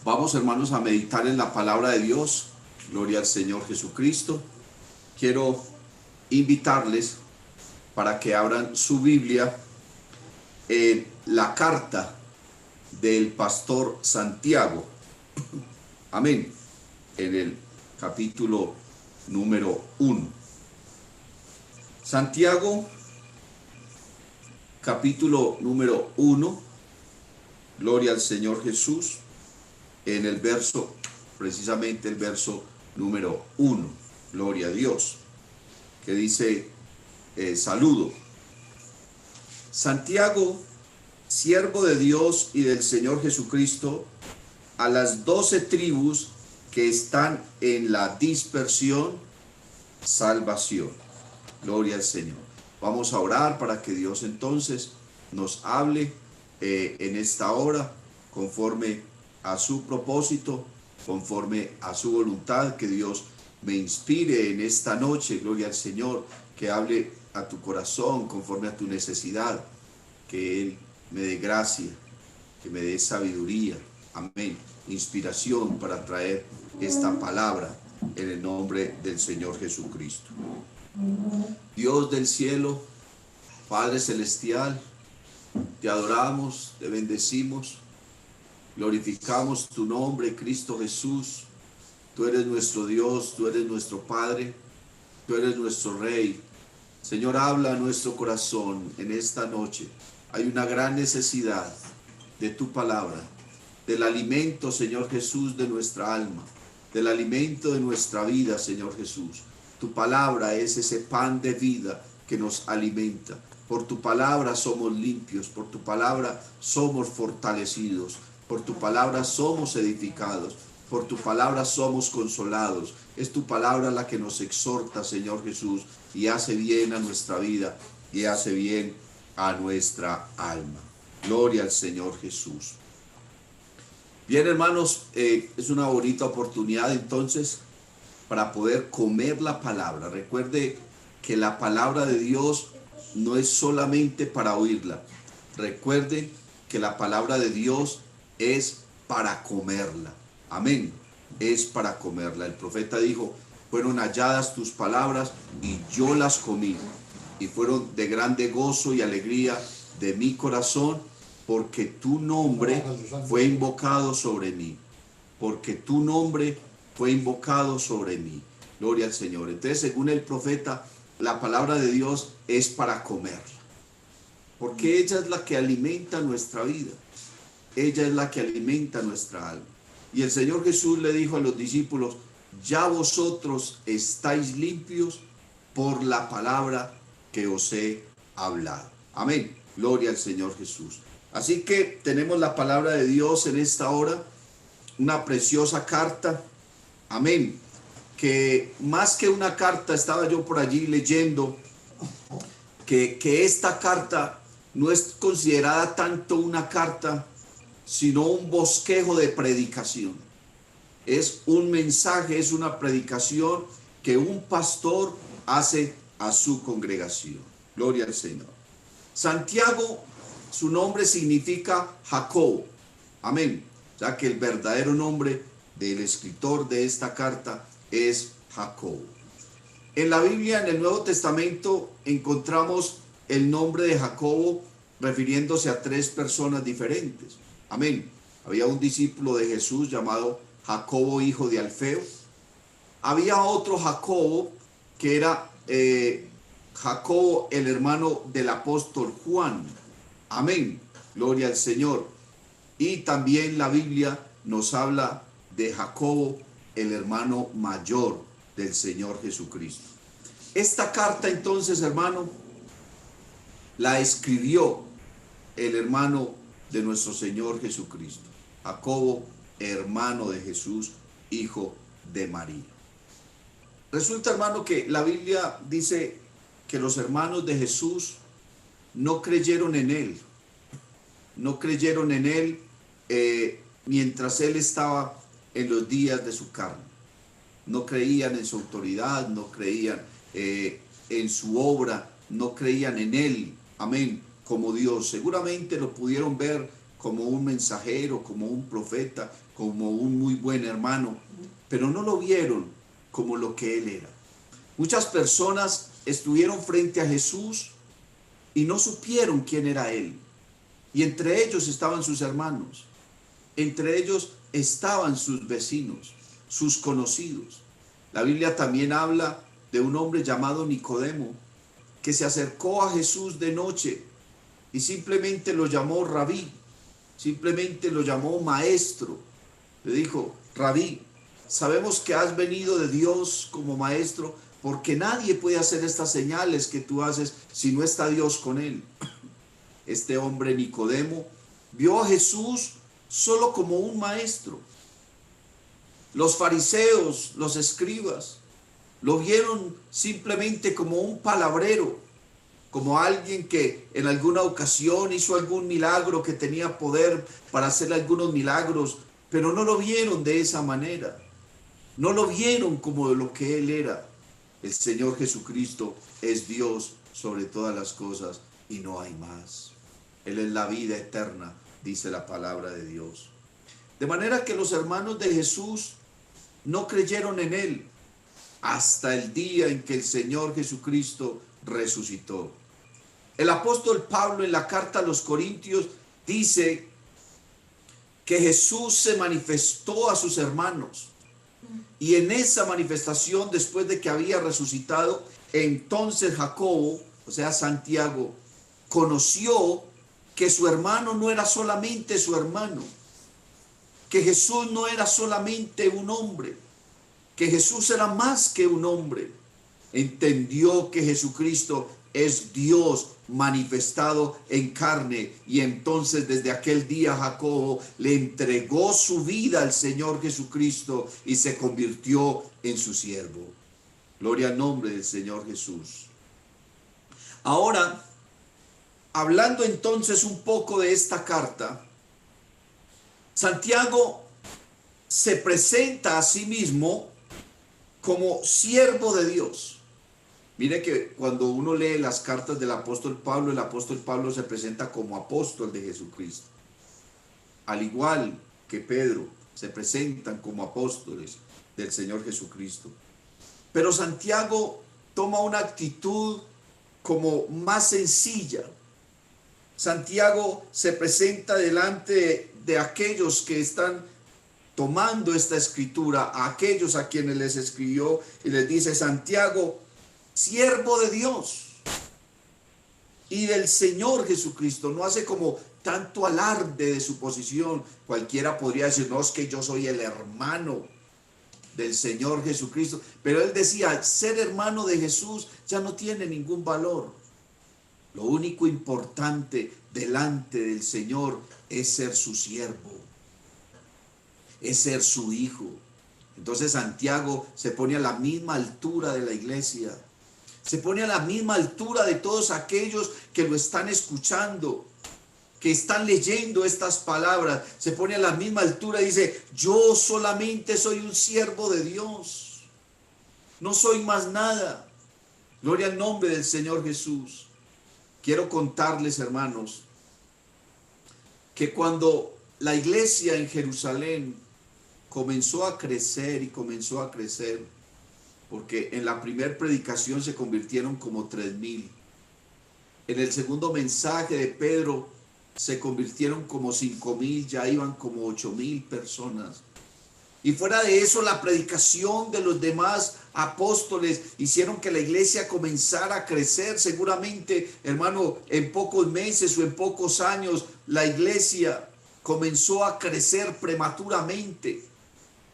Vamos, hermanos, a meditar en la palabra de Dios. Gloria al Señor Jesucristo. Quiero invitarles para que abran su Biblia en la carta del pastor Santiago. Amén. En el capítulo número 1. Santiago, capítulo número 1. Gloria al Señor Jesús. En el verso, precisamente el verso número 1. Gloria a Dios. Que dice, saludo. Santiago, siervo de Dios y del Señor Jesucristo, a las 12 tribus que están en la dispersión, salvación. Gloria al Señor. Vamos a orar para que Dios entonces nos hable en esta hora conforme a su propósito, conforme a su voluntad. Que Dios me inspire en esta noche, gloria al Señor, que hable a tu corazón conforme a tu necesidad, que Él me dé gracia, que me dé sabiduría, amén, inspiración para traer esta palabra en el nombre del Señor Jesucristo. Dios del cielo, Padre celestial, te adoramos, te bendecimos, glorificamos tu nombre, Cristo Jesús. Tú eres nuestro Dios, tú eres nuestro Padre, tú eres nuestro Rey. Señor, habla a nuestro corazón en esta noche. Hay una gran necesidad de tu palabra, del alimento, Señor Jesús, de nuestra alma, del alimento de nuestra vida, Señor Jesús. Tu palabra es ese pan de vida que nos alimenta. Por tu palabra somos limpios, por tu palabra somos fortalecidos, por tu palabra somos edificados, por tu palabra somos consolados. Es tu palabra la que nos exhorta, Señor Jesús, y hace bien a nuestra vida y hace bien a nuestra alma. Gloria al Señor Jesús. Bien, hermanos, es una bonita oportunidad entonces para poder comer la palabra. Recuerde que la palabra de Dios no es solamente para oírla. Recuerde que la palabra de Dios es para comerla. Amén. Es para comerla. El profeta dijo, fueron halladas tus palabras y yo las comí. Y fueron de grande gozo y alegría de mi corazón, porque tu nombre fue invocado sobre mí. Porque tu nombre fue invocado sobre mí. Gloria al Señor. Entonces, según el profeta, la palabra de Dios es para comerla. Porque ella es la que alimenta nuestra vida. Ella es la que alimenta nuestra alma. Y el Señor Jesús le dijo a los discípulos, ya vosotros estáis limpios por la palabra que os he hablado. Amén. Gloria al Señor Jesús. Así que tenemos la palabra de Dios en esta hora, una preciosa carta. Amén. Que más que una carta, estaba yo por allí leyendo que esta carta no es considerada tanto una carta, sino un bosquejo de predicación. Es un mensaje, es una predicación que un pastor hace a su congregación. Gloria al Señor. Santiago, su nombre significa Jacobo. Amén. O sea que el verdadero nombre del escritor de esta carta es Jacobo. En la Biblia, en el Nuevo Testamento, encontramos el nombre de Jacobo refiriéndose a 3 personas diferentes. Amén. Había un discípulo de Jesús llamado Jacobo, hijo de Alfeo. Había otro Jacobo que era Jacobo, el hermano del apóstol Juan. Amén. Gloria al Señor. Y también la Biblia nos habla de Jacobo, el hermano mayor del Señor Jesucristo. Esta carta entonces, hermano, la escribió el hermano de nuestro Señor Jesucristo, Jacobo, hermano de Jesús, hijo de María. Resulta, hermano, que la Biblia dice que los hermanos de Jesús no creyeron en él. No creyeron en él mientras él estaba en los días de su carne. No creían en su autoridad, no creían en su obra, no creían en él, amén, como Dios. Seguramente lo pudieron ver como un mensajero, como un profeta, como un muy buen hermano, pero no lo vieron como lo que él era. Muchas personas estuvieron frente a Jesús y no supieron quién era él. Y entre ellos estaban sus hermanos, entre ellos estaban sus vecinos, sus conocidos. La Biblia también habla de un hombre llamado Nicodemo, que se acercó a Jesús de noche y simplemente lo llamó rabí, simplemente lo llamó maestro. Le dijo: Rabí, sabemos que has venido de Dios como maestro, porque nadie puede hacer estas señales que tú haces si no está Dios con él. Este hombre Nicodemo vio a Jesús solo como un maestro. Los fariseos, los escribas, lo vieron simplemente como un palabrero, como alguien que en alguna ocasión hizo algún milagro, que tenía poder para hacer algunos milagros, pero no lo vieron de esa manera. No lo vieron como lo que él era. El Señor Jesucristo es Dios sobre todas las cosas y no hay más. Él es la vida eterna, dice la palabra de Dios. De manera que los hermanos de Jesús no creyeron en él hasta el día en que el Señor Jesucristo resucitó. El apóstol Pablo en la carta a los Corintios dice que Jesús se manifestó a sus hermanos. Y en esa manifestación, después de que había resucitado, entonces Jacobo, o sea Santiago, conoció que su hermano no era solamente su hermano, que Jesús no era solamente un hombre, que Jesús era más que un hombre. Entendió que Jesucristo es Dios manifestado en carne, y entonces desde aquel día Jacobo le entregó su vida al Señor Jesucristo y se convirtió en su siervo. Gloria al nombre del Señor Jesús. Ahora, hablando entonces un poco de esta carta, Santiago se presenta a sí mismo como siervo de Dios. Mire que cuando uno lee las cartas del apóstol Pablo se presenta como apóstol de Jesucristo. Al igual que Pedro, se presentan como apóstoles del Señor Jesucristo. Pero Santiago toma una actitud como más sencilla. Santiago se presenta delante de aquellos que están tomando esta escritura, a aquellos a quienes les escribió, y les dice: Santiago, siervo de Dios y del Señor Jesucristo. No hace como tanto alarde de su posición. Cualquiera podría decir: no, es que yo soy el hermano del Señor Jesucristo. Pero él decía: ser hermano de Jesús ya no tiene ningún valor. Lo único importante delante del Señor es ser su siervo, es ser su hijo. Entonces Santiago se pone a la misma altura de la iglesia, se pone a la misma altura de todos aquellos que lo están escuchando, que están leyendo estas palabras. Se pone a la misma altura y dice: yo solamente soy un siervo de Dios, no soy más nada. Gloria al nombre del Señor Jesús. Quiero contarles, hermanos, que cuando la iglesia en Jerusalén comenzó a crecer y comenzó a crecer, porque en la primera predicación se convirtieron como 3,000. En el segundo mensaje de Pedro se convirtieron como 5,000, ya iban como 8,000 personas. Y fuera de eso, la predicación de los demás apóstoles hicieron que la iglesia comenzara a crecer. Seguramente, hermano, en pocos meses o en pocos años, la iglesia comenzó a crecer prematuramente.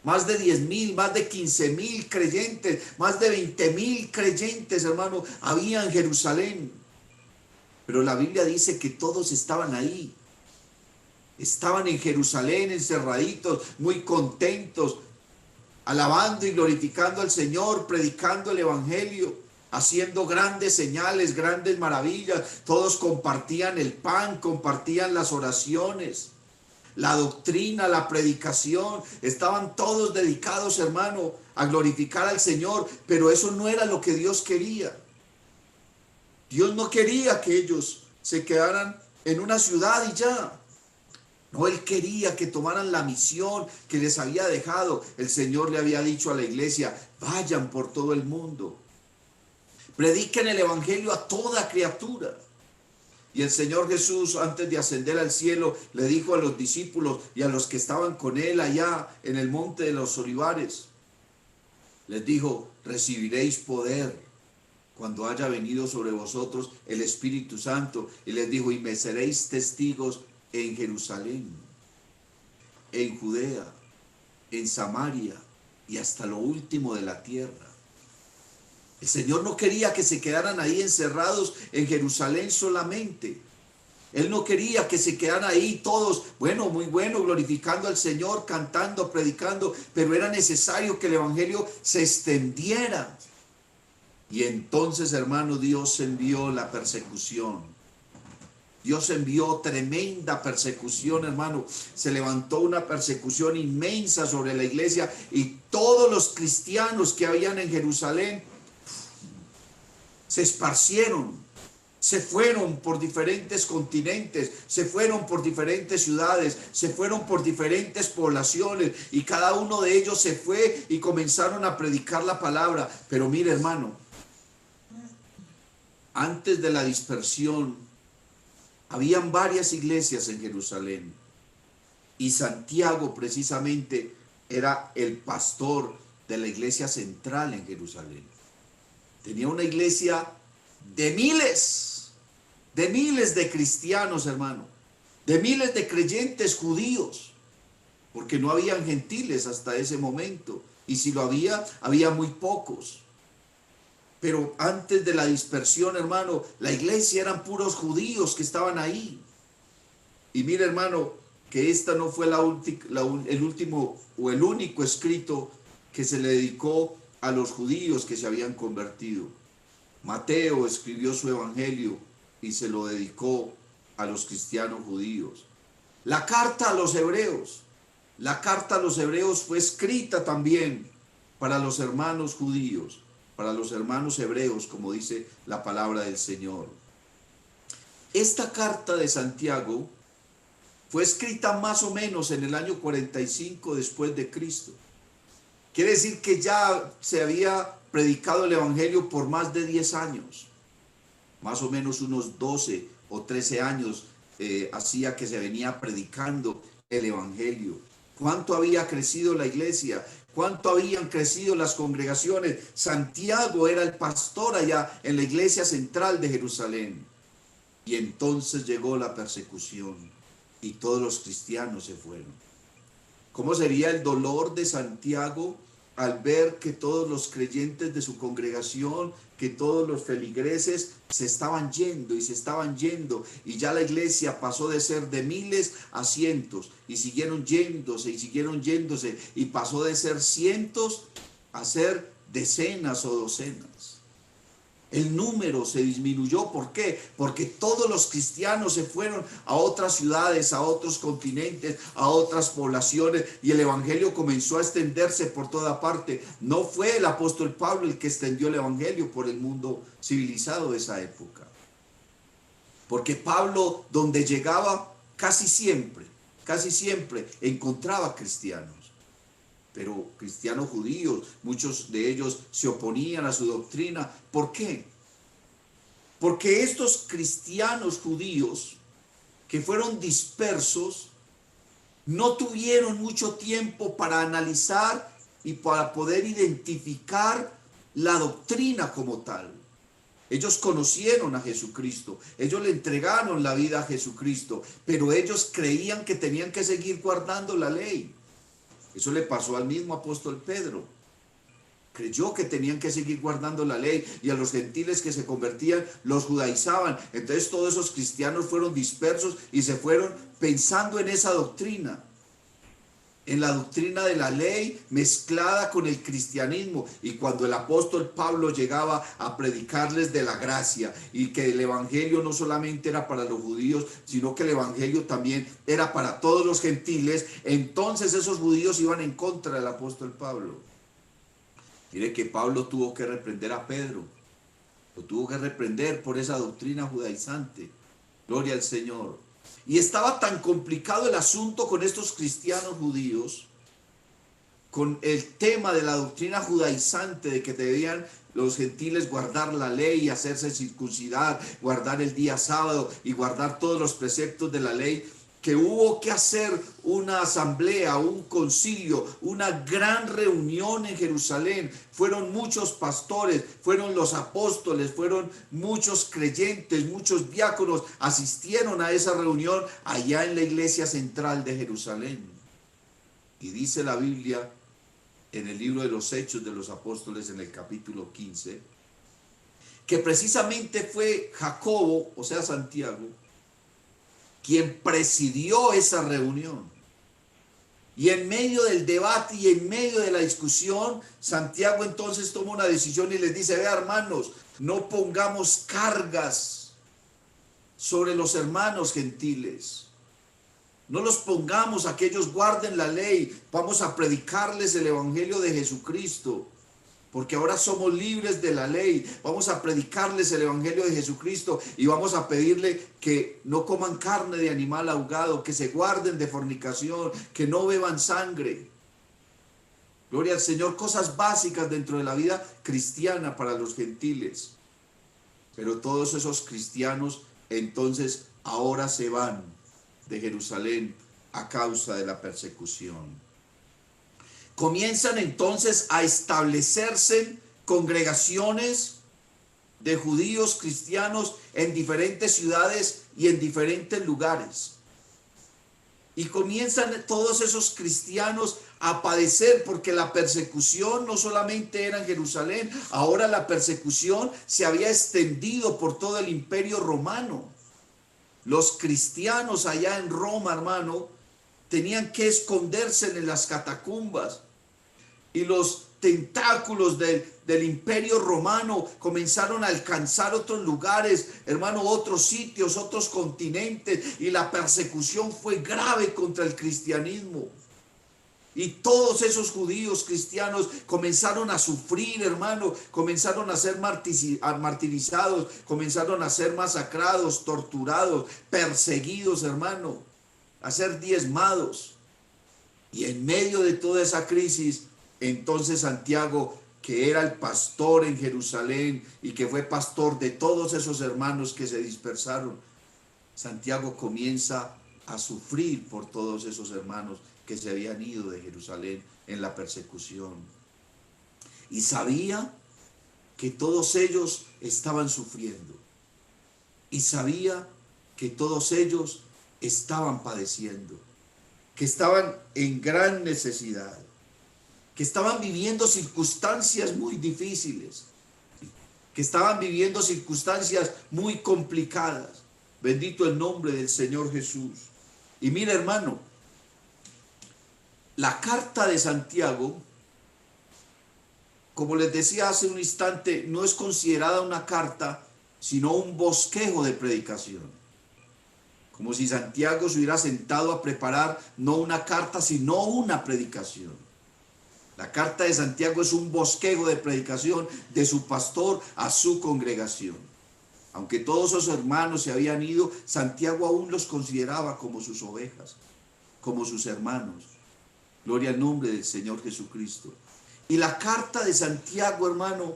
Más de 10,000, más de 15,000 creyentes, más de 20,000 creyentes, hermano, había en Jerusalén. Pero la Biblia dice que todos estaban ahí. Estaban en Jerusalén encerraditos, muy contentos, alabando y glorificando al Señor, predicando el evangelio, haciendo grandes señales, grandes maravillas. Todos compartían el pan, compartían las oraciones, la doctrina, la predicación. Estaban todos dedicados, hermano, a glorificar al Señor, pero eso no era lo que Dios quería. Dios no quería que ellos se quedaran en una ciudad y ya. No, él quería que tomaran la misión que les había dejado. El Señor le había dicho a la iglesia, vayan por todo el mundo, prediquen el evangelio a toda criatura. Y el Señor Jesús, antes de ascender al cielo, le dijo a los discípulos y a los que estaban con él allá en el monte de los Olivares, les dijo, recibiréis poder cuando haya venido sobre vosotros el Espíritu Santo. Y les dijo, y me seréis testigos en Jerusalén, en Judea, en Samaria y hasta lo último de la tierra. El Señor no quería que se quedaran ahí encerrados en Jerusalén solamente. Él no quería que se quedaran ahí todos, bueno, muy bueno, glorificando al Señor, cantando, predicando, pero era necesario que el evangelio se extendiera. Y entonces, hermano, Dios envió la persecución. Dios envió tremenda persecución, hermano. Se levantó una persecución inmensa sobre la iglesia y todos los cristianos que habían en Jerusalén se esparcieron, se fueron por diferentes continentes, se fueron por diferentes ciudades, se fueron por diferentes poblaciones y cada uno de ellos se fue y comenzaron a predicar la palabra. Pero mire, hermano, antes de la dispersión, habían varias iglesias en Jerusalén y Santiago precisamente era el pastor de la iglesia central en Jerusalén. Tenía una iglesia de miles de cristianos, hermano, de miles de creyentes judíos, porque no habían gentiles hasta ese momento, y si lo había, había muy pocos. Pero antes de la dispersión, hermano, la iglesia eran puros judíos que estaban ahí. Y mire, hermano, que esta no fue el último o el único escrito que se le dedicó a los judíos que se habían convertido. Mateo escribió su evangelio y se lo dedicó a los cristianos judíos. La carta a los hebreos fue escrita también para los hermanos judíos, para los hermanos hebreos, como dice la palabra del Señor. Esta carta de Santiago fue escrita más o menos en el año 45 después de Cristo. Quiere decir que ya se había predicado el evangelio por más de 10 años. Más o menos unos 12 o 13 años hacía que se venía predicando el evangelio. ¿Cuánto había crecido la iglesia? ¿Cuánto habían crecido las congregaciones? Santiago era el pastor allá en la iglesia central de Jerusalén. Y entonces llegó la persecución y todos los cristianos se fueron. ¿Cómo sería el dolor de Santiago al ver que todos los creyentes de su congregación, que todos los feligreses se estaban yendo y ya la iglesia pasó de ser de miles a cientos y siguieron yéndose y pasó de ser cientos a ser decenas o docenas? El número se disminuyó. ¿Por qué? Porque todos los cristianos se fueron a otras ciudades, a otros continentes, a otras poblaciones, y el evangelio comenzó a extenderse por toda parte. No fue el apóstol Pablo el que extendió el evangelio por el mundo civilizado de esa época. Porque Pablo, donde llegaba, casi siempre encontraba cristianos. Pero cristianos judíos, muchos de ellos se oponían a su doctrina. ¿Por qué? Porque estos cristianos judíos que fueron dispersos no tuvieron mucho tiempo para analizar y para poder identificar la doctrina como tal. Ellos conocieron a Jesucristo, ellos le entregaron la vida a Jesucristo, pero ellos creían que tenían que seguir guardando la ley. Eso le pasó al mismo apóstol Pedro. Creyó que tenían que seguir guardando la ley y a los gentiles que se convertían los judaizaban. Entonces todos esos cristianos fueron dispersos y se fueron pensando en esa doctrina, en la doctrina de la ley mezclada con el cristianismo. Y cuando el apóstol Pablo llegaba a predicarles de la gracia y que el evangelio no solamente era para los judíos, sino que el evangelio también era para todos los gentiles, entonces esos judíos iban en contra del apóstol Pablo. Mire que Pablo tuvo que reprender a Pedro, lo tuvo que reprender por esa doctrina judaizante. Gloria al Señor. Y estaba tan complicado el asunto con estos cristianos judíos, con el tema de la doctrina judaizante de que debían los gentiles guardar la ley, hacerse circuncidar, guardar el día sábado y guardar todos los preceptos de la ley, que hubo que hacer una asamblea, un concilio, una gran reunión en Jerusalén. Fueron muchos pastores, fueron los apóstoles, fueron muchos creyentes, muchos diáconos, asistieron a esa reunión allá en la iglesia central de Jerusalén. Y dice la Biblia en el libro de los Hechos de los Apóstoles, en el capítulo 15, que precisamente fue Jacobo, o sea Santiago, quien presidió esa reunión. Y en medio del debate y en medio de la discusión, Santiago entonces toma una decisión y les dice: vea, hermanos, no pongamos cargas sobre los hermanos gentiles. No los pongamos a que ellos guarden la ley. Vamos a predicarles el evangelio de Jesucristo, porque ahora somos libres de la ley. Vamos a predicarles el evangelio de Jesucristo y vamos a pedirle que no coman carne de animal ahogado, que se guarden de fornicación, que no beban sangre. Gloria al Señor, cosas básicas dentro de la vida cristiana para los gentiles. Pero todos esos cristianos entonces ahora se van de Jerusalén a causa de la persecución. Comienzan entonces a establecerse congregaciones de judíos cristianos en diferentes ciudades y en diferentes lugares. Y comienzan todos esos cristianos a padecer, porque la persecución no solamente era en Jerusalén, ahora la persecución se había extendido por todo el imperio romano. Los cristianos allá en Roma, hermano, tenían que esconderse en las catacumbas. Y los tentáculos del imperio romano comenzaron a alcanzar otros lugares, hermano, otros sitios, otros continentes. Y la persecución fue grave contra el cristianismo. Y todos esos judíos cristianos comenzaron a sufrir, hermano, comenzaron a ser martirizados, comenzaron a ser masacrados, torturados, perseguidos, hermano, a ser diezmados. Y en medio de toda esa crisis, entonces Santiago, que era el pastor en Jerusalén y que fue pastor de todos esos hermanos que se dispersaron, Santiago comienza a sufrir por todos esos hermanos que se habían ido de Jerusalén en la persecución. Y sabía que todos ellos estaban sufriendo. Y sabía que todos ellos estaban padeciendo, que estaban en gran necesidad, que estaban viviendo circunstancias muy difíciles, que estaban viviendo circunstancias muy complicadas. Bendito el nombre del Señor Jesús. Y mira, hermano, la carta de Santiago, como les decía hace un instante, no es considerada una carta, sino un bosquejo de predicación. Como si Santiago se hubiera sentado a preparar no una carta, sino una predicación. La carta de Santiago es un bosquejo de predicación de su pastor a su congregación. Aunque todos esos hermanos se habían ido, Santiago aún los consideraba como sus ovejas, como sus hermanos. Gloria al nombre del Señor Jesucristo. Y la carta de Santiago, hermano,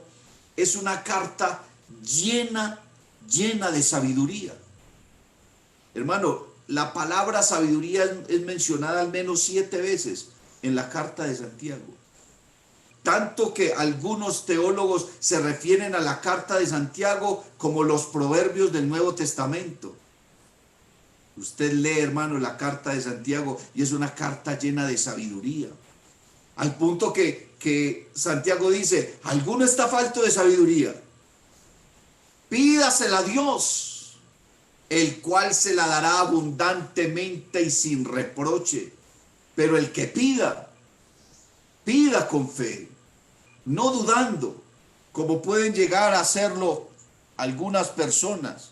es una carta llena de sabiduría. Hermano, la palabra sabiduría es mencionada al menos 7 veces en la carta de Santiago. Tanto que algunos teólogos se refieren a la carta de Santiago como los proverbios del Nuevo Testamento. Usted lee, hermano, la carta de Santiago y es una carta llena de sabiduría. Al punto que Santiago dice: ¿alguno está falto de sabiduría? Pídasela a Dios, el cual se la dará abundantemente y sin reproche. Pero el que pida con fe, no dudando, como pueden llegar a hacerlo algunas personas.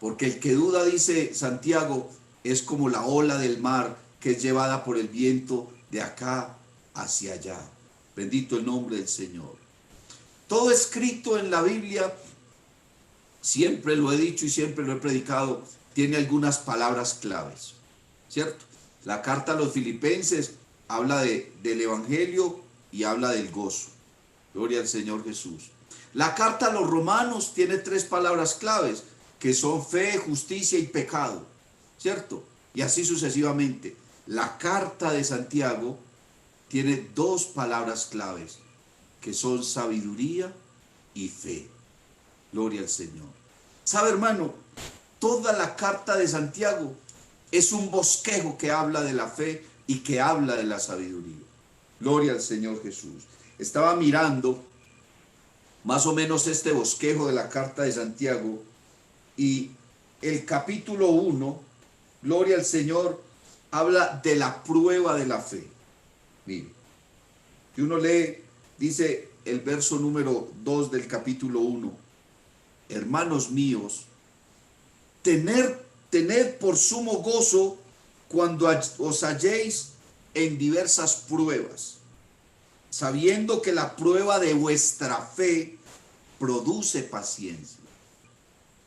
Porque el que duda, dice Santiago, es como la ola del mar que es llevada por el viento de acá hacia allá. Bendito el nombre del Señor. Todo escrito en la Biblia, siempre lo he dicho y siempre lo he predicado, tiene algunas palabras claves, ¿cierto? La carta a los Filipenses habla del Evangelio y habla del gozo. Gloria al Señor Jesús. La carta a los Romanos tiene 3 palabras claves, que son fe, justicia y pecado, ¿cierto? Y así sucesivamente. La carta de Santiago tiene 2 palabras claves, que son sabiduría y fe. Gloria al Señor. ¿Sabe, hermano? Toda la carta de Santiago es un bosquejo que habla de la fe y que habla de la sabiduría. Gloria al Señor Jesús. Estaba mirando más o menos este bosquejo de la carta de Santiago y el capítulo 1, gloria al Señor, habla de la prueba de la fe. Mire, si uno lee, dice el verso número 2 del capítulo 1, hermanos míos, tened por sumo gozo cuando os halléis en diversas pruebas, sabiendo que la prueba de vuestra fe produce paciencia.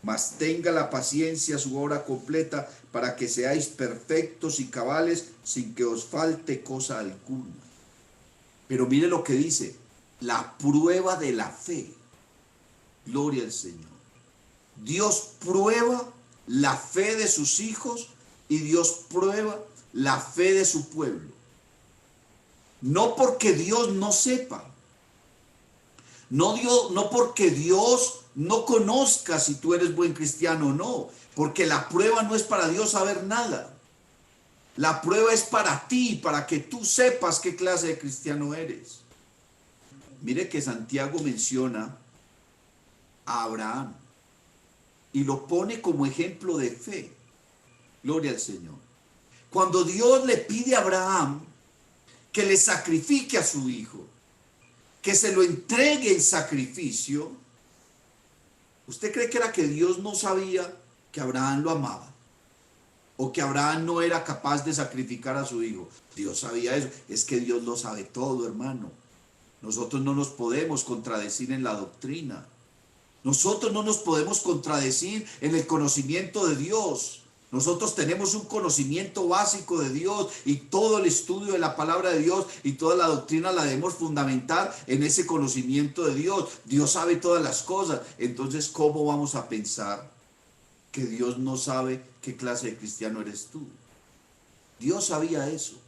Mas tenga la paciencia su obra completa, para que seáis perfectos y cabales, sin que os falte cosa alguna. Pero mire lo que dice, la prueba de la fe. Gloria al Señor. Dios prueba la fe de sus hijos y Dios prueba la fe de su pueblo. No porque Dios no sepa, no porque Dios no conozca si tú eres buen cristiano o no, porque la prueba no es para Dios saber nada. La prueba es para ti, para que tú sepas qué clase de cristiano eres. Mire que Santiago menciona a Abraham y lo pone como ejemplo de fe. Gloria al Señor. Cuando Dios le pide a Abraham que le sacrifique a su hijo, que se lo entregue en sacrificio, ¿usted cree que era que Dios no sabía que Abraham lo amaba? ¿O que Abraham no era capaz de sacrificar a su hijo? Dios sabía eso. Es que Dios lo sabe todo, hermano. Nosotros no nos podemos contradecir en la doctrina. Nosotros no nos podemos contradecir en el conocimiento de Dios. Nosotros tenemos un conocimiento básico de Dios y todo el estudio de la palabra de Dios y toda la doctrina la debemos fundamentar en ese conocimiento de Dios. Dios sabe todas las cosas. Entonces, ¿cómo vamos a pensar que Dios no sabe qué clase de cristiano eres tú? Dios sabía eso.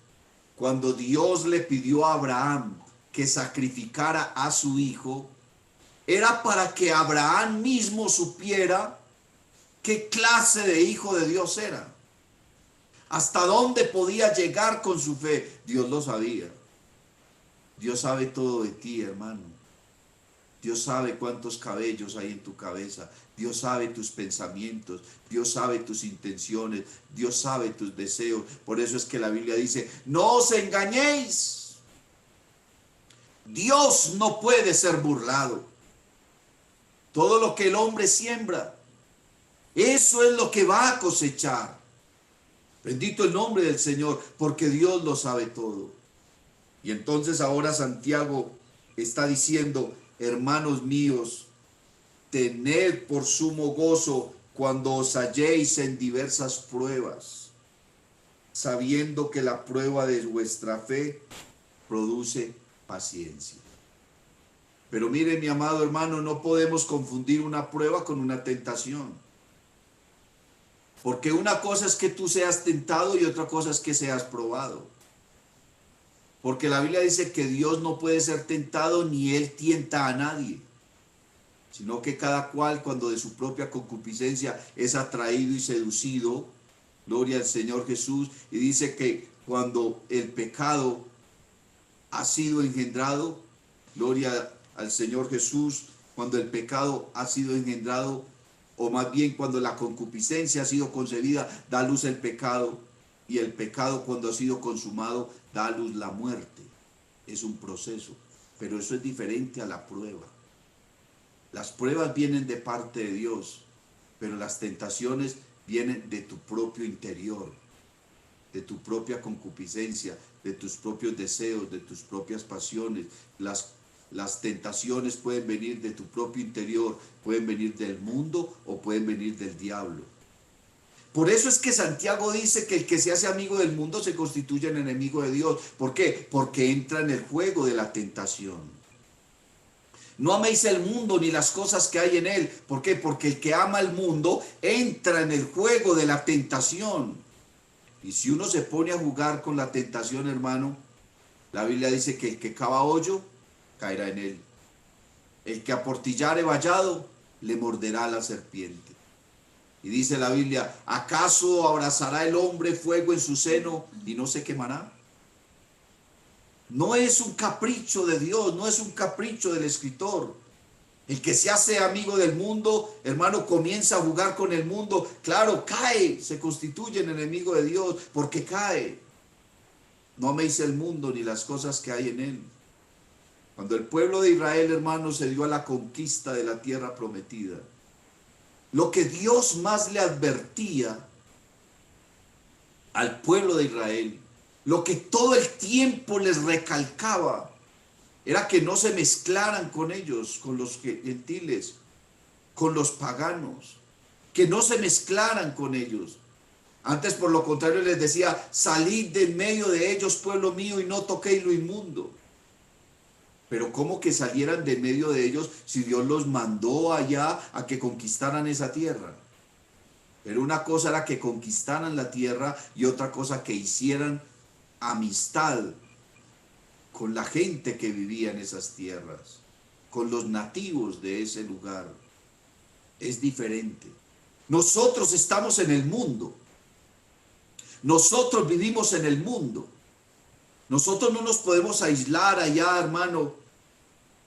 Cuando Dios le pidió a Abraham que sacrificara a su hijo, era para que Abraham mismo supiera qué clase de hijo de Dios era, hasta dónde podía llegar con su fe. Dios lo sabía. Dios sabe todo de ti, hermano. Dios sabe cuántos cabellos hay en tu cabeza. Dios sabe tus pensamientos. Dios sabe tus intenciones. Dios sabe tus deseos. Por eso es que la Biblia dice, no os engañéis. Dios no puede ser burlado. Todo lo que el hombre siembra, eso es lo que va a cosechar. Bendito el nombre del Señor, porque Dios lo sabe todo. Y entonces ahora Santiago está diciendo, hermanos míos, tened por sumo gozo cuando os halléis en diversas pruebas, sabiendo que la prueba de vuestra fe produce paciencia. Pero mire, mi amado hermano, no podemos confundir una prueba con una tentación. Porque una cosa es que tú seas tentado y otra cosa es que seas probado. Porque la Biblia dice que Dios no puede ser tentado ni Él tienta a nadie, sino que cada cual cuando de su propia concupiscencia es atraído y seducido, gloria al Señor Jesús, y dice que cuando el pecado ha sido engendrado, gloria al Señor Jesús, cuando el pecado ha sido engendrado, o más bien cuando la concupiscencia ha sido concebida, da a luz el pecado, y el pecado cuando ha sido consumado, da a luz la muerte. Es un proceso, pero eso es diferente a la prueba. Las pruebas vienen de parte de Dios, pero las tentaciones vienen de tu propio interior, de tu propia concupiscencia, de tus propios deseos, de tus propias pasiones. Las tentaciones pueden venir de tu propio interior, pueden venir del mundo o pueden venir del diablo. Por eso es que Santiago dice que el que se hace amigo del mundo se constituye en enemigo de Dios. ¿Por qué? Porque entra en el juego de la tentación. No améis el mundo ni las cosas que hay en él. ¿Por qué? Porque el que ama el mundo entra en el juego de la tentación. Y si uno se pone a jugar con la tentación, hermano, la Biblia dice que el que cava hoyo, caerá en él. El que aportillare vallado, le morderá la serpiente. Y dice la Biblia, ¿acaso abrazará el hombre fuego en su seno y no se quemará? No es un capricho de Dios, no es un capricho del escritor. El que se hace amigo del mundo, hermano, comienza a jugar con el mundo. Claro, cae, se constituye en enemigo de Dios porque cae. No améis el mundo ni las cosas que hay en él. Cuando el pueblo de Israel, hermano, se dio a la conquista de la tierra prometida, lo que Dios más le advertía al pueblo de Israel, lo que todo el tiempo les recalcaba, era que no se mezclaran con ellos, con los gentiles, con los paganos, que no se mezclaran con ellos. Antes, por lo contrario, les decía, salid de en medio de ellos, pueblo mío, y no toquéis lo inmundo. Pero ¿cómo que salieran de en medio de ellos si Dios los mandó allá a que conquistaran esa tierra? Pero una cosa era que conquistaran la tierra y otra cosa que hicieran amistad con la gente que vivía en esas tierras, con los nativos de ese lugar. Es diferente. Nosotros estamos en el mundo. Nosotros vivimos en el mundo. Nosotros no nos podemos aislar allá, hermano,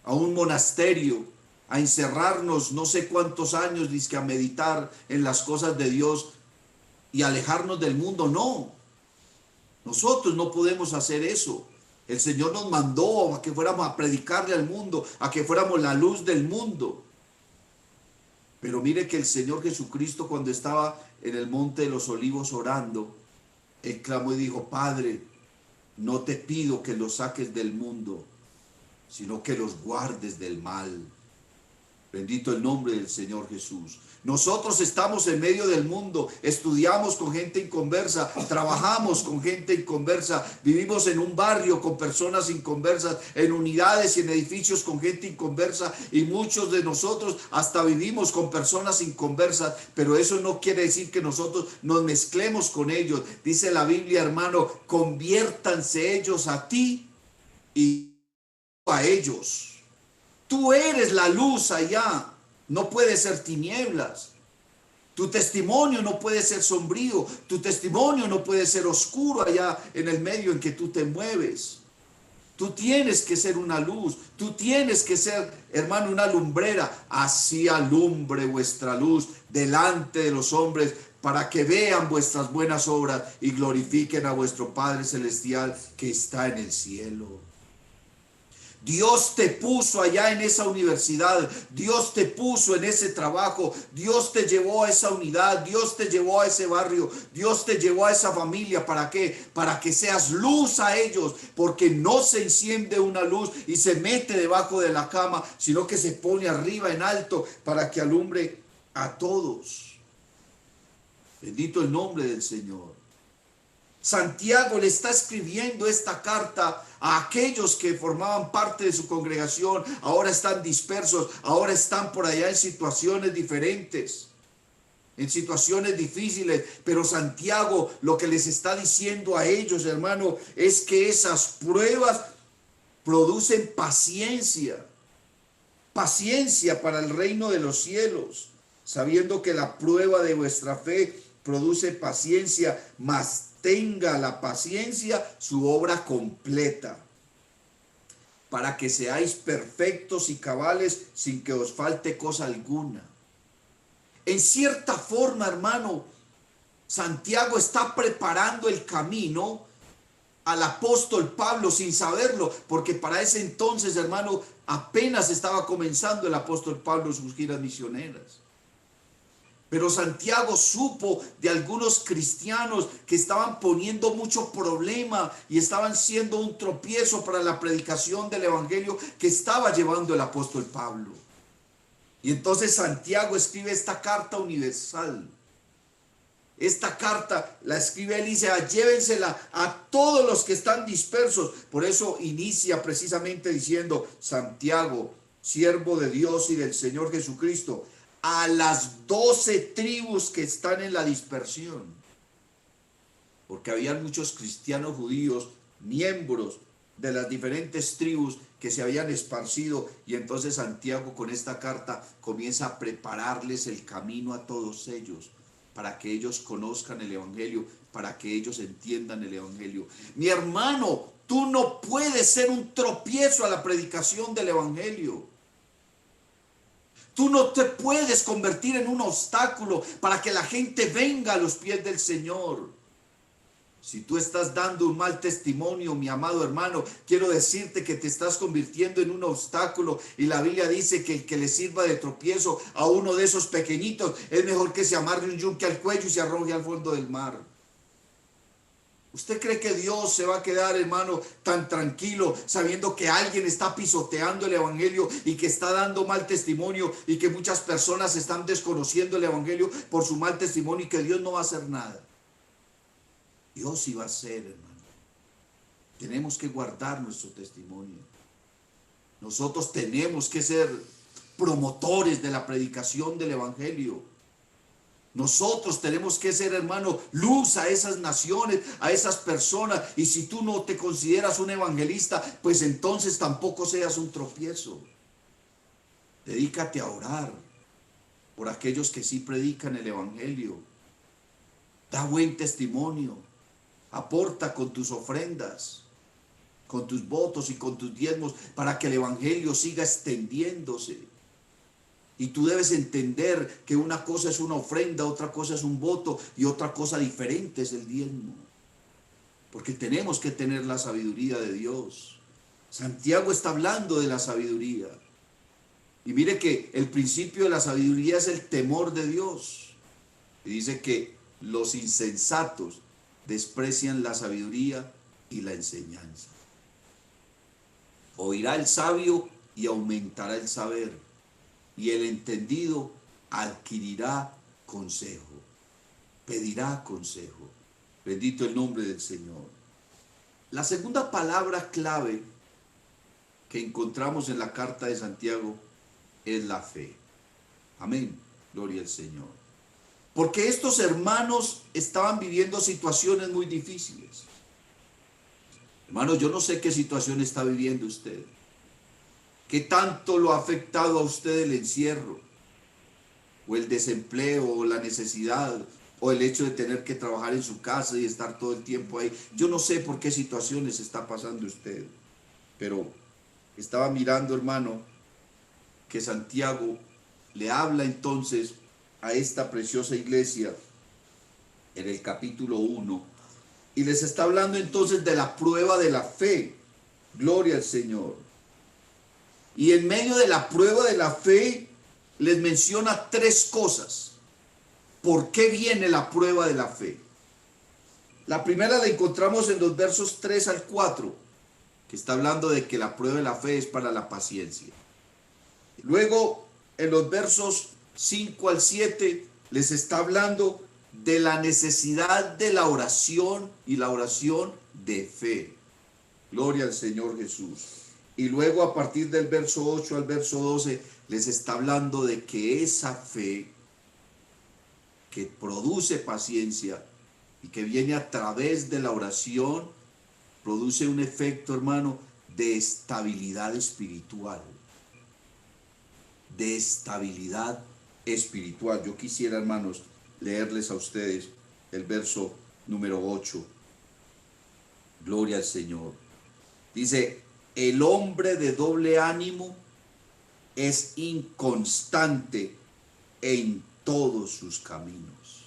a un monasterio, a encerrarnos no sé cuántos años, dizque a meditar en las cosas de Dios y alejarnos del mundo. No, nosotros no podemos hacer eso. El Señor nos mandó a que fuéramos a predicarle al mundo, a que fuéramos la luz del mundo. Pero mire que el Señor Jesucristo, cuando estaba en el Monte de los Olivos orando, Él clamó y dijo, Padre, no te pido que los saques del mundo, sino que los guardes del mal. Bendito el nombre del Señor Jesús. Nosotros estamos en medio del mundo, estudiamos con gente inconversa, trabajamos con gente inconversa, vivimos en un barrio con personas inconversas, en unidades y en edificios con gente inconversa, y muchos de nosotros hasta vivimos con personas inconversas, pero eso no quiere decir que nosotros nos mezclemos con ellos. Dice la Biblia, hermano, conviértanse ellos a ti y a ellos. Tú eres la luz allá, no puede ser tinieblas. Tu testimonio no puede ser sombrío, tu testimonio no puede ser oscuro allá en el medio en que tú te mueves. Tú tienes que ser una luz, tú tienes que ser, hermano, una lumbrera. Así alumbre vuestra luz delante de los hombres, para que vean vuestras buenas obras y glorifiquen a vuestro Padre Celestial que está en el cielo. Dios te puso allá en esa universidad, Dios te puso en ese trabajo, Dios te llevó a esa unidad, Dios te llevó a ese barrio, Dios te llevó a esa familia. ¿Para qué? Para que seas luz a ellos, porque no se enciende una luz y se mete debajo de la cama, sino que se pone arriba en alto para que alumbre a todos. Bendito el nombre del Señor. Santiago le está escribiendo esta carta a aquellos que formaban parte de su congregación, ahora están dispersos, ahora están por allá en situaciones diferentes, en situaciones difíciles, pero Santiago lo que les está diciendo a ellos, hermano, es que esas pruebas producen paciencia, paciencia para el reino de los cielos, sabiendo que la prueba de vuestra fe produce paciencia, mas tenga la paciencia su obra completa, para que seáis perfectos y cabales sin que os falte cosa alguna. En cierta forma, hermano, Santiago está preparando el camino al apóstol Pablo sin saberlo, porque para ese entonces, hermano, apenas estaba comenzando el apóstol Pablo sus giras misioneras. Pero Santiago supo de algunos cristianos que estaban poniendo mucho problema y estaban siendo un tropiezo para la predicación del evangelio que estaba llevando el apóstol Pablo. Y entonces Santiago escribe esta carta universal. esta carta la escribe él y dice, llévensela a todos los que están dispersos. Por eso inicia precisamente diciendo, Santiago, siervo de Dios y del Señor Jesucristo, a las 12 tribus que están en la dispersión. Porque habían muchos cristianos judíos, miembros de las diferentes tribus que se habían esparcido, y entonces Santiago con esta carta comienza a prepararles el camino a todos ellos, para que ellos conozcan el evangelio, para que ellos entiendan el evangelio. Mi hermano, tú no puedes ser un tropiezo a la predicación del evangelio. Tú no te puedes convertir en un obstáculo para que la gente venga a los pies del Señor. Si tú estás dando un mal testimonio, mi amado hermano, quiero decirte que te estás convirtiendo en un obstáculo, y la Biblia dice que el que le sirva de tropiezo a uno de esos pequeñitos es mejor que se amarre un yunque al cuello y se arroje al fondo del mar. ¿Usted cree que Dios se va a quedar, hermano, tan tranquilo sabiendo que alguien está pisoteando el evangelio y que está dando mal testimonio y que muchas personas están desconociendo el evangelio por su mal testimonio, y que Dios no va a hacer nada? Dios sí va a hacer, hermano. Tenemos que guardar nuestro testimonio. Nosotros tenemos que ser promotores de la predicación del evangelio. Nosotros tenemos que ser, hermano, luz a esas naciones, a esas personas. Y si tú no te consideras un evangelista, pues entonces tampoco seas un tropiezo. Dedícate a orar por aquellos que sí predican el evangelio. Da buen testimonio. Aporta con tus ofrendas, con tus votos y con tus diezmos, para que el evangelio siga extendiéndose. Y tú debes entender que una cosa es una ofrenda, otra cosa es un voto, y otra cosa diferente es el diezmo. Porque tenemos que tener la sabiduría de Dios. Santiago está hablando de la sabiduría. Y mire que el principio de la sabiduría es el temor de Dios. Y dice que los insensatos desprecian la sabiduría y la enseñanza. Oirá el sabio y aumentará el saber, y el entendido adquirirá consejo, pedirá consejo. Bendito el nombre del Señor. La segunda palabra clave que encontramos en la carta de Santiago es la fe. Amén, gloria al Señor. Porque estos hermanos estaban viviendo situaciones muy difíciles. Hermano, yo no sé qué situación está viviendo usted. ¿Qué tanto lo ha afectado a usted el encierro? O el desempleo, o la necesidad, o el hecho de tener que trabajar en su casa y estar todo el tiempo ahí. Yo no sé por qué situaciones está pasando usted. Pero estaba mirando, hermano, que Santiago le habla entonces a esta preciosa iglesia en el capítulo 1, y les está hablando entonces de la prueba de la fe. Gloria al Señor. Y en medio de la prueba de la fe les menciona tres cosas. ¿Por qué viene la prueba de la fe? La primera la encontramos en los versos 3 al 4, que está hablando de que la prueba de la fe es para la paciencia. Luego, en los versos 5 al 7, les está hablando de la necesidad de la oración, y la oración de fe. Gloria al Señor Jesús. Y luego, a partir del verso 8 al verso 12, les está hablando de que esa fe que produce paciencia y que viene a través de la oración, produce un efecto, hermano, de estabilidad espiritual. De estabilidad espiritual. Yo quisiera, hermanos, leerles a ustedes el verso número 8. Gloria al Señor. Dice: el hombre de doble ánimo es inconstante en todos sus caminos.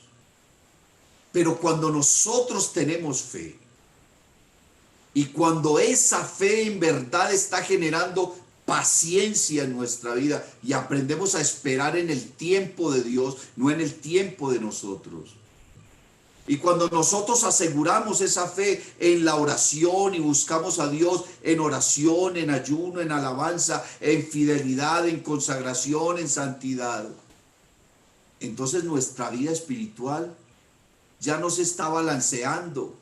Pero cuando nosotros tenemos fe, y cuando esa fe en verdad está generando paciencia en nuestra vida, y aprendemos a esperar en el tiempo de Dios, no en el tiempo de nosotros. Y cuando nosotros aseguramos esa fe en la oración y buscamos a Dios en oración, en ayuno, en alabanza, en fidelidad, en consagración, en santidad, entonces nuestra vida espiritual ya no se está balanceando,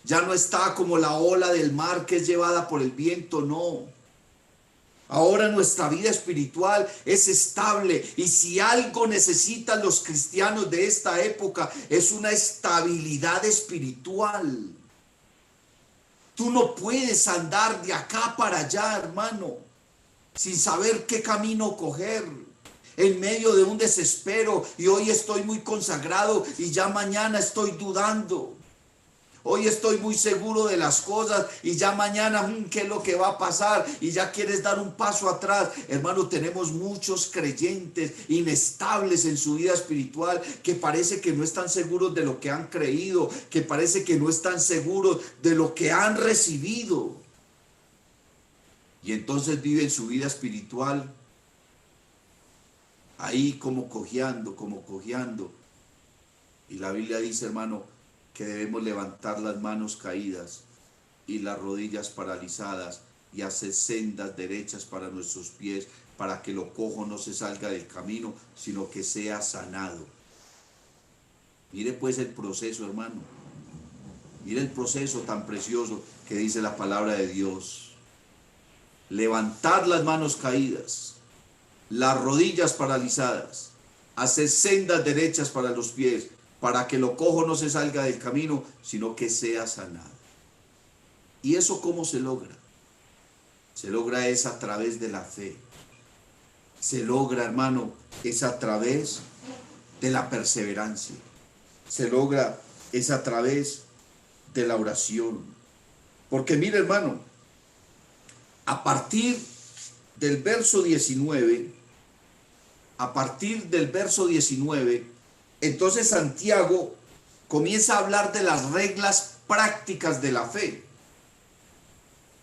ya no está como la ola del mar que es llevada por el viento, no. Ahora nuestra vida espiritual es estable, y si algo necesitan los cristianos de esta época es una estabilidad espiritual. Tú no puedes andar de acá para allá, hermano, sin saber qué camino coger, en medio de un desespero, y hoy estoy muy consagrado y ya mañana estoy dudando. Hoy estoy muy seguro de las cosas y ya mañana, ¿qué es lo que va a pasar? Y ya quieres dar un paso atrás. Hermano, tenemos muchos creyentes inestables en su vida espiritual, que parece que no están seguros de lo que han creído, que parece que no están seguros de lo que han recibido. Y entonces viven su vida espiritual ahí como cojeando, como cojeando. Y la Biblia dice, hermano, que debemos levantar las manos caídas y las rodillas paralizadas y hacer sendas derechas para nuestros pies, para que lo cojo no se salga del camino, sino que sea sanado. Mire pues el proceso, hermano. Mire el proceso tan precioso que dice la palabra de Dios. Levantar las manos caídas, las rodillas paralizadas, hacer sendas derechas para los pies, para que lo cojo no se salga del camino, sino que sea sanado. ¿Y eso cómo se logra? Se logra es a través de la fe. Se logra, hermano, es a través de la perseverancia. Se logra es a través de la oración. Porque mire, hermano, a partir del verso 19, entonces Santiago comienza a hablar de las reglas prácticas de la fe.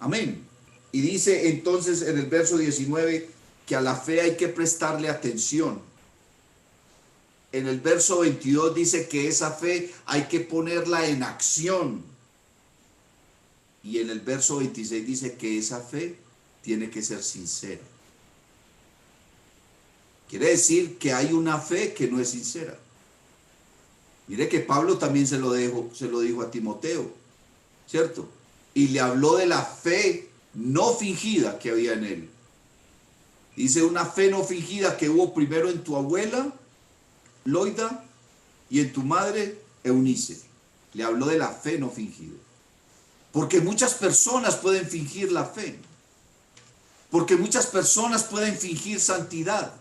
Amén. Y dice entonces en el verso 19 que a la fe hay que prestarle atención. En el verso 22 dice que esa fe hay que ponerla en acción. Y en el verso 26 dice que esa fe tiene que ser sincera. Quiere decir que hay una fe que no es sincera. Mire que Pablo también se lo dijo a Timoteo, ¿cierto? Y le habló de la fe no fingida que había en él. Dice una fe no fingida que hubo primero en tu abuela, Loida, y en tu madre, Eunice. Le habló de la fe no fingida. Porque muchas personas pueden fingir la fe. Porque muchas personas pueden fingir santidad.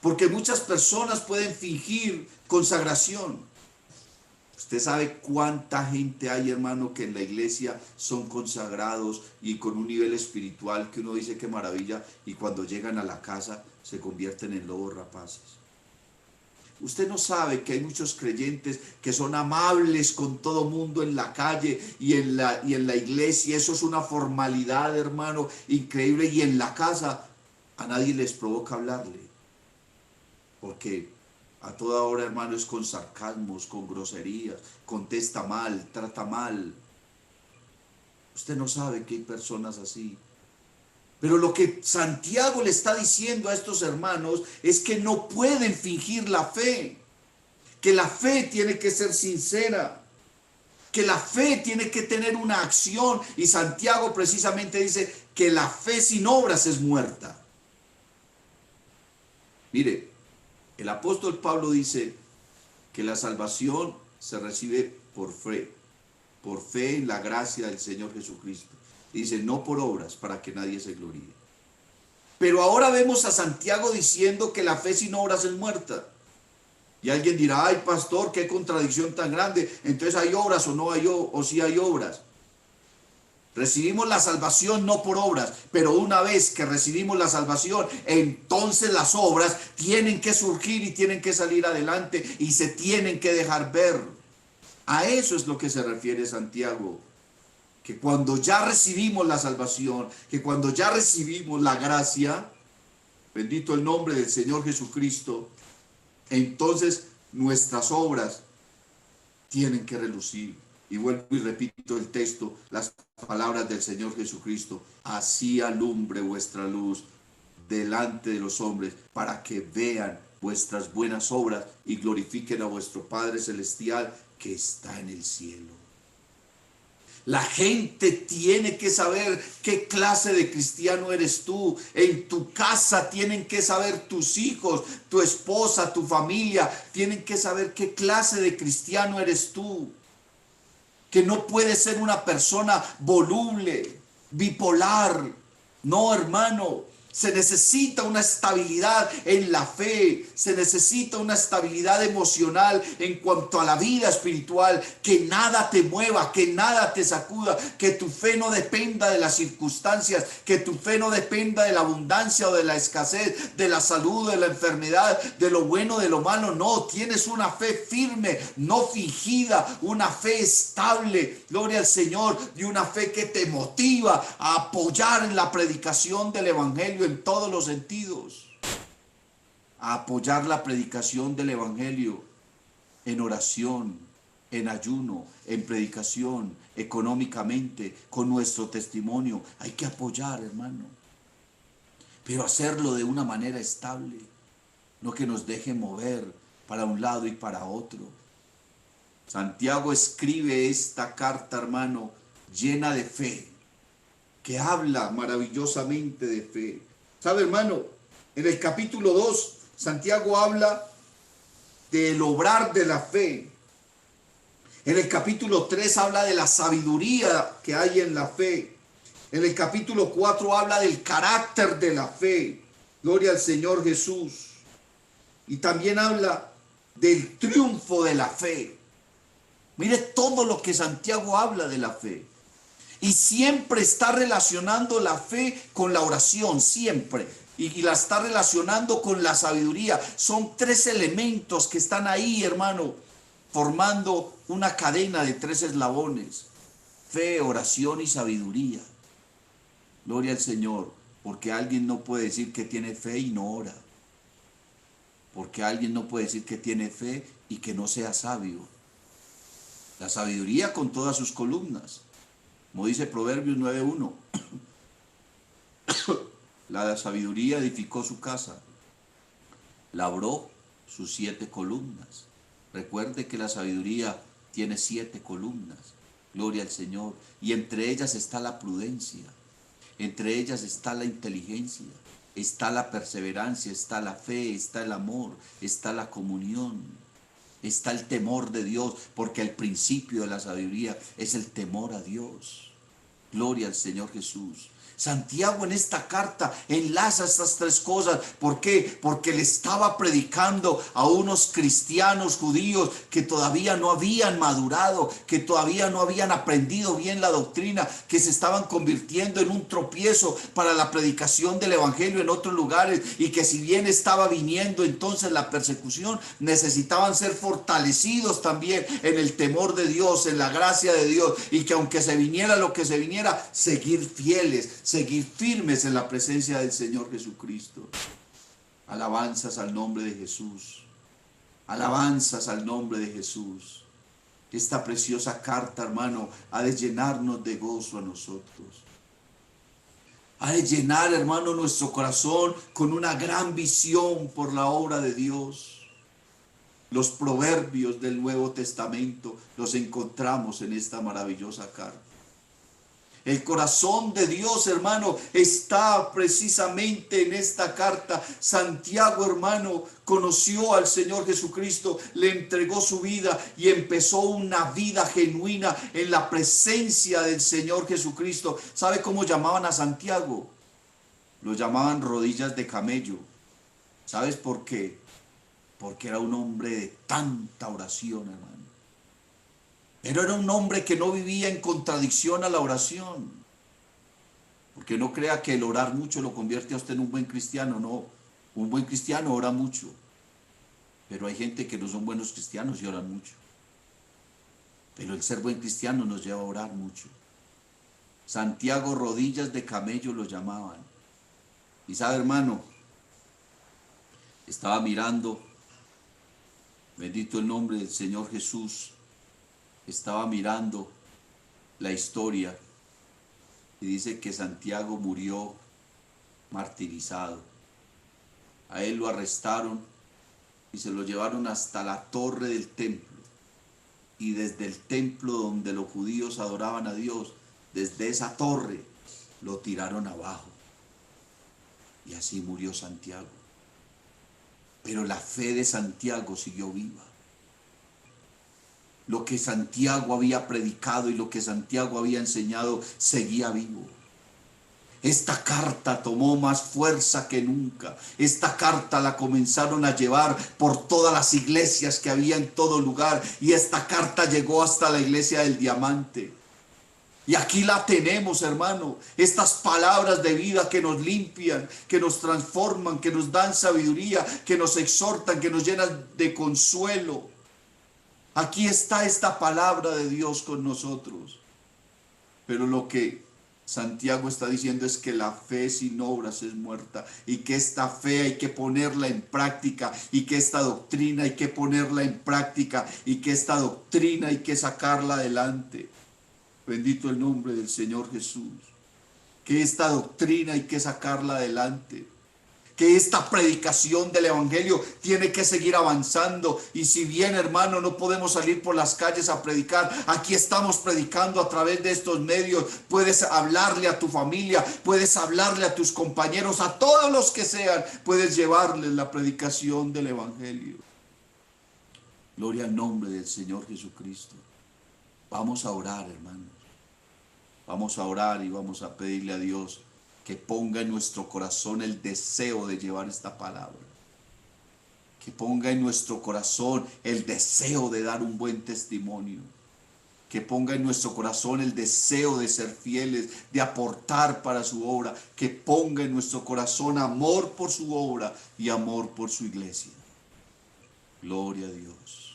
Porque muchas personas pueden fingir consagración. Usted sabe cuánta gente hay, hermano, que en la iglesia son consagrados y con un nivel espiritual que uno dice qué maravilla, y cuando llegan a la casa se convierten en lobos rapaces. Usted no sabe que hay muchos creyentes que son amables con todo mundo en la calle y en la iglesia. Eso es una formalidad, hermano, increíble. Y en la casa a nadie les provoca hablarle. Porque a toda hora, hermano, es con sarcasmos, con groserías, contesta mal, trata mal. Usted no sabe que hay personas así. Pero lo que Santiago le está diciendo a estos hermanos es que no pueden fingir la fe, que la fe tiene que ser sincera, que la fe tiene que tener una acción. Y Santiago precisamente dice que la fe sin obras es muerta. Mire, el apóstol Pablo dice que la salvación se recibe por fe en la gracia del Señor Jesucristo. Dice, no por obras, para que nadie se gloríe. Pero ahora vemos a Santiago diciendo que la fe sin obras es muerta. Y alguien dirá, ay pastor, qué contradicción tan grande. Entonces, ¿hay obras o no hay, o sí hay obras? Recibimos la salvación no por obras, pero una vez que recibimos la salvación, entonces las obras tienen que surgir y tienen que salir adelante y se tienen que dejar ver. A eso es lo que se refiere Santiago. Que cuando ya recibimos la salvación, que cuando ya recibimos la gracia, bendito el nombre del Señor Jesucristo, entonces nuestras obras tienen que relucir. Y vuelvo y repito el texto, las palabras del Señor Jesucristo: así alumbre vuestra luz delante de los hombres, para que vean vuestras buenas obras y glorifiquen a vuestro Padre Celestial que está en el cielo. La gente tiene que saber qué clase de cristiano eres tú. En tu casa tienen que saber tus hijos, tu esposa, tu familia. Tienen que saber qué clase de cristiano eres tú. Que no puedes ser una persona voluble, bipolar. No, hermano. Se necesita una estabilidad en la fe, se necesita una estabilidad emocional en cuanto a la vida espiritual, que nada te mueva, que nada te sacuda, que tu fe no dependa de las circunstancias, que tu fe no dependa de la abundancia o de la escasez, de la salud, de la enfermedad, de lo bueno, de lo malo. No, tienes una fe firme, no fingida, una fe estable, gloria al Señor, y una fe que te motiva a apoyar en la predicación del evangelio en todos los sentidos, a apoyar la predicación del evangelio en oración, en ayuno, en predicación, económicamente, con nuestro testimonio. Hay que apoyar, hermano, pero hacerlo de una manera estable, no que nos deje mover para un lado y para otro. Santiago escribe esta carta, hermano, llena de fe, que habla maravillosamente de fe. ¿Sabe, hermano? En el capítulo 2, Santiago habla del obrar de la fe. En el capítulo 3 habla de la sabiduría que hay en la fe. En el capítulo 4 habla del carácter de la fe. Gloria al Señor Jesús. Y también habla del triunfo de la fe. Mire todo lo que Santiago habla de la fe. Y siempre está relacionando la fe con la oración, siempre. Y la está relacionando con la sabiduría. Son tres elementos que están ahí, hermano, formando una cadena de tres eslabones. Fe, oración y sabiduría. Gloria al Señor, porque alguien no puede decir que tiene fe y no ora. Porque alguien no puede decir que tiene fe y que no sea sabio. La sabiduría con todas sus columnas. Como dice Proverbios 9:1, la sabiduría edificó su casa, labró sus 7 columnas. Recuerde que la sabiduría tiene 7 columnas, gloria al Señor, y entre ellas está la prudencia, entre ellas está la inteligencia, está la perseverancia, está la fe, está el amor, está la comunión, está el temor de Dios, porque el principio de la sabiduría es el temor a Dios. Gloria al Señor Jesús. Santiago en esta carta enlaza estas tres cosas. ¿Por qué? Porque le estaba predicando a unos cristianos judíos que todavía no habían madurado, que todavía no habían aprendido bien la doctrina, que se estaban convirtiendo en un tropiezo para la predicación del evangelio en otros lugares, y que si bien estaba viniendo entonces la persecución, necesitaban ser fortalecidos también en el temor de Dios, en la gracia de Dios, y que aunque se viniera lo que se viniera, seguir fieles, seguir firmes en la presencia del Señor Jesucristo. Alabanzas al nombre de Jesús. Alabanzas al nombre de Jesús. Esta preciosa carta, hermano, ha de llenarnos de gozo a nosotros. Ha de llenar, hermano, nuestro corazón con una gran visión por la obra de Dios. Los proverbios del Nuevo Testamento los encontramos en esta maravillosa carta. El corazón de Dios, hermano, está precisamente en esta carta. Santiago, hermano, conoció al Señor Jesucristo, le entregó su vida y empezó una vida genuina en la presencia del Señor Jesucristo. ¿Sabe cómo llamaban a Santiago? Lo llamaban rodillas de camello. ¿Sabes por qué? Porque era un hombre de tanta oración, hermano. Pero era un hombre que no vivía en contradicción a la oración. Porque no crea que el orar mucho lo convierte a usted en un buen cristiano. No, un buen cristiano ora mucho. Pero hay gente que no son buenos cristianos y oran mucho. Pero el ser buen cristiano nos lleva a orar mucho. Santiago, rodillas de camello lo llamaban. Y sabe, hermano, estaba mirando, bendito el nombre del Señor Jesús, estaba mirando la historia y dice que Santiago murió martirizado. A él lo arrestaron y se lo llevaron hasta la torre del templo. Y desde el templo donde los judíos adoraban a Dios, desde esa torre, lo tiraron abajo. Y así murió Santiago. Pero la fe de Santiago siguió viva. Lo que Santiago había predicado y lo que Santiago había enseñado seguía vivo. Esta carta tomó más fuerza que nunca. Esta carta la comenzaron a llevar por todas las iglesias que había en todo lugar. Y esta carta llegó hasta la iglesia del Diamante. Y aquí la tenemos, hermano. Estas palabras de vida que nos limpian, que nos transforman, que nos dan sabiduría, que nos exhortan, que nos llenan de consuelo. Aquí está esta palabra de Dios con nosotros. Pero lo que Santiago está diciendo es que la fe sin obras es muerta, y que esta fe hay que ponerla en práctica, y que esta doctrina hay que ponerla en práctica, y que esta doctrina hay que sacarla adelante. Bendito el nombre del Señor Jesús. Que esta doctrina hay que sacarla adelante. Que esta predicación del evangelio tiene que seguir avanzando. Y si bien, hermano, no podemos salir por las calles a predicar, aquí estamos predicando a través de estos medios. Puedes hablarle a tu familia, puedes hablarle a tus compañeros, a todos los que sean, puedes llevarles la predicación del evangelio. Gloria al nombre del Señor Jesucristo. Vamos a orar, hermanos. Vamos a orar y vamos a pedirle a Dios que ponga en nuestro corazón el deseo de llevar esta palabra. Que ponga en nuestro corazón el deseo de dar un buen testimonio. Que ponga en nuestro corazón el deseo de ser fieles, de aportar para su obra. Que ponga en nuestro corazón amor por su obra y amor por su iglesia. Gloria a Dios.